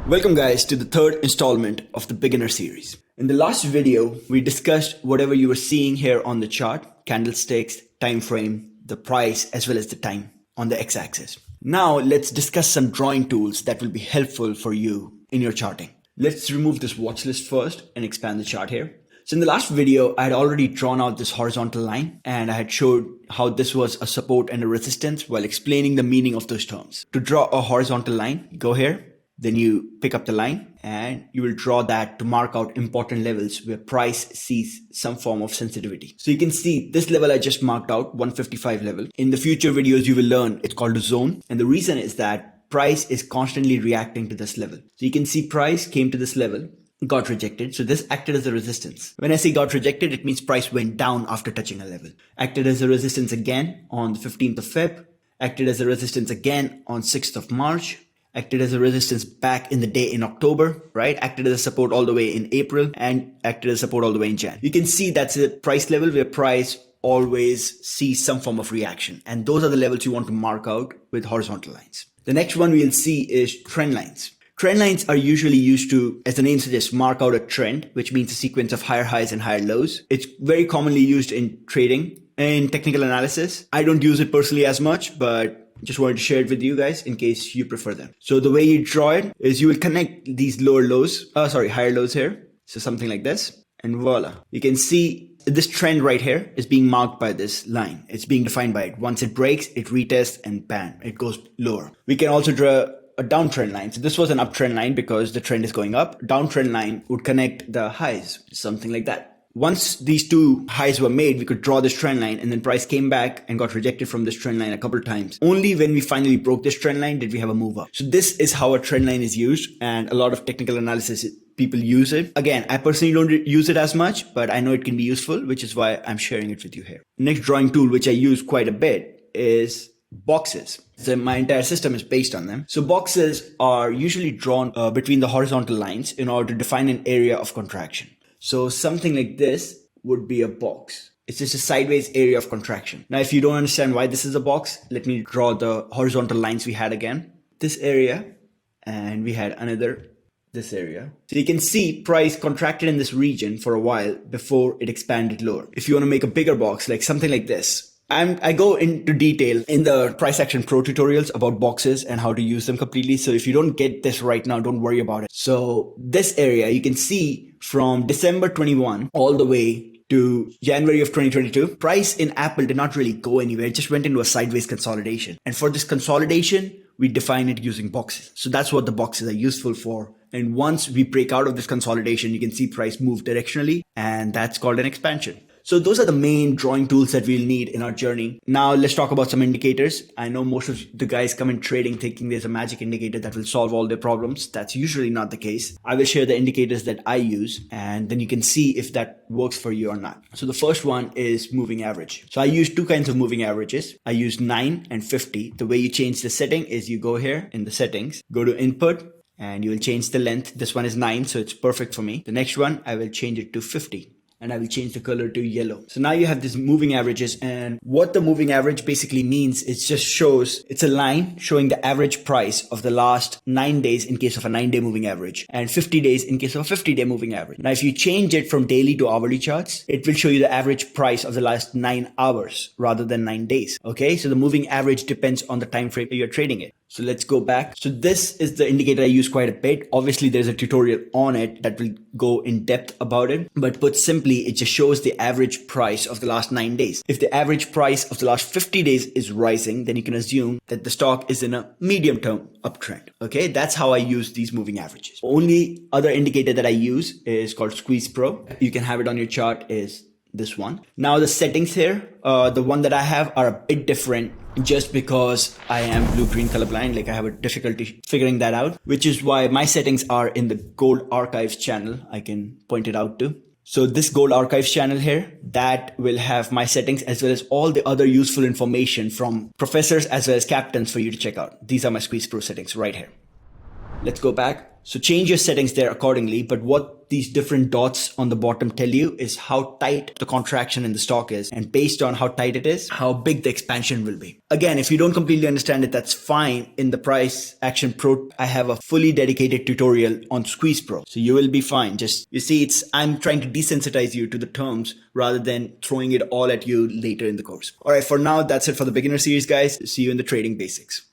Welcome guys to the third installment of the beginner series. In the last video, we discussed whatever you were seeing here on the chart, candlesticks, time frame, the price, as well as the time on the x-axis. Now let's discuss some drawing tools that will be helpful for you in your charting. Let's remove this watch list first and expand the chart here. So in the last video, I had already drawn out this horizontal line and I had showed how this was a support and a resistance while explaining the meaning of those terms. To draw a horizontal line, go here. Then you pick up the line and you will draw that to mark out important levels where price sees some form of sensitivity. So you can see this level I just marked out, 155 level. In the future videos, you will learn it's called a zone. And the reason is that price is constantly reacting to this level. So you can see price came to this level, got rejected. So this acted as a resistance. When I say got rejected, it means price went down after touching a level. Acted as a resistance again on the 15th of Feb. Acted as a resistance again on 6th of March. Acted as a resistance back in the day in October, right? Acted as a support all the way in April and acted as support all the way in Jan. You can see that's a price level where price always sees some form of reaction. And those are the levels you want to mark out with horizontal lines. The next one we'll see is trend lines. Trend lines are usually used to, as the name suggests, mark out a trend, which means a sequence of higher highs and higher lows. It's very commonly used in trading and technical analysis. I don't use it personally as much, but just wanted to share it with you guys in case you prefer them. So the way you draw it is you will connect these higher lows here. So something like this, and voila. You can see this trend right here is being marked by this line. It's being defined by it. Once it breaks, it retests and bam, it goes lower. We can also draw a downtrend line. So this was an uptrend line because the trend is going up. Downtrend line would connect the highs, something like that. Once these two highs were made, we could draw this trend line and then price came back and got rejected from this trend line a couple of times. Only when we finally broke this trend line did we have a move up. So this is how a trend line is used and a lot of technical analysis people use it. Again, I personally don't use it as much, but I know it can be useful, which is why I'm sharing it with you here. Next drawing tool, which I use quite a bit, is boxes. So my entire system is based on them. So boxes are usually drawn between the horizontal lines in order to define an area of contraction. So something like this would be a box. It's just a sideways area of contraction. Now, if you don't understand why this is a box, let me draw the horizontal lines we had again. This area, and we had this area. So you can see price contracted in this region for a while before it expanded lower. If you want to make a bigger box, like something like this, I go into detail in the Price Action Pro tutorials about boxes and how to use them completely. So if you don't get this right now, don't worry about it. So this area, you can see from December 21 all the way to January of 2022, price in Apple did not really go anywhere. It just went into a sideways consolidation. And for this consolidation, we define it using boxes. So that's what the boxes are useful for. And once we break out of this consolidation, you can see price move directionally, and that's called an expansion. So those are the main drawing tools that we'll need in our journey. Now let's talk about some indicators. I know most of the guys come in trading thinking there's a magic indicator that will solve all their problems. That's usually not the case. I will share the indicators that I use and then you can see if that works for you or not. So the first one is moving average. So I use two kinds of moving averages. I use 9 and 50. The way you change the setting is you go here in the settings, go to input, and you will change the length. This one is 9, so it's perfect for me. The next one, I will change it to 50. And I will change the color to yellow. So now you have these moving averages, and what the moving average basically means, it just shows, it's a line showing the average price of the last 9 days in case of a 9-day moving average and 50 days in case of a 50-day moving average. Now, if you change it from daily to hourly charts, it will show you the average price of the last 9 hours rather than 9 days. Okay, so the moving average depends on the time frame you're trading it. So let's go back. So this is the indicator I use quite a bit. Obviously, there's a tutorial on it that will go in depth about it. But put simply, it just shows the average price of the last 9 days. If the average price of the last 50 days is rising, then you can assume that the stock is in a medium-term uptrend. Okay, that's how I use these moving averages. Only other indicator that I use is called Squeeze Pro. You can have it on your chart is this one. Now the settings here, the one that I have are a bit different just because I am blue-green colorblind. Like I have a difficulty figuring that out, which is why my settings are in the Gold Archives channel. I can point it out to. So this Gold Archives channel here, that will have my settings as well as all the other useful information from professors as well as captains for you to check out. These are my Squeeze Pro settings right here. Let's go back. So change your settings there accordingly. But what these different dots on the bottom tell you is how tight the contraction in the stock is. And based on how tight it is, how big the expansion will be. Again, if you don't completely understand it, that's fine. In the Price Action Pro, I have a fully dedicated tutorial on Squeeze Pro. So you will be fine. Just, you see, I'm trying to desensitize you to the terms rather than throwing it all at you later in the course. All right, for now, that's it for the beginner series, guys. See you in the trading basics.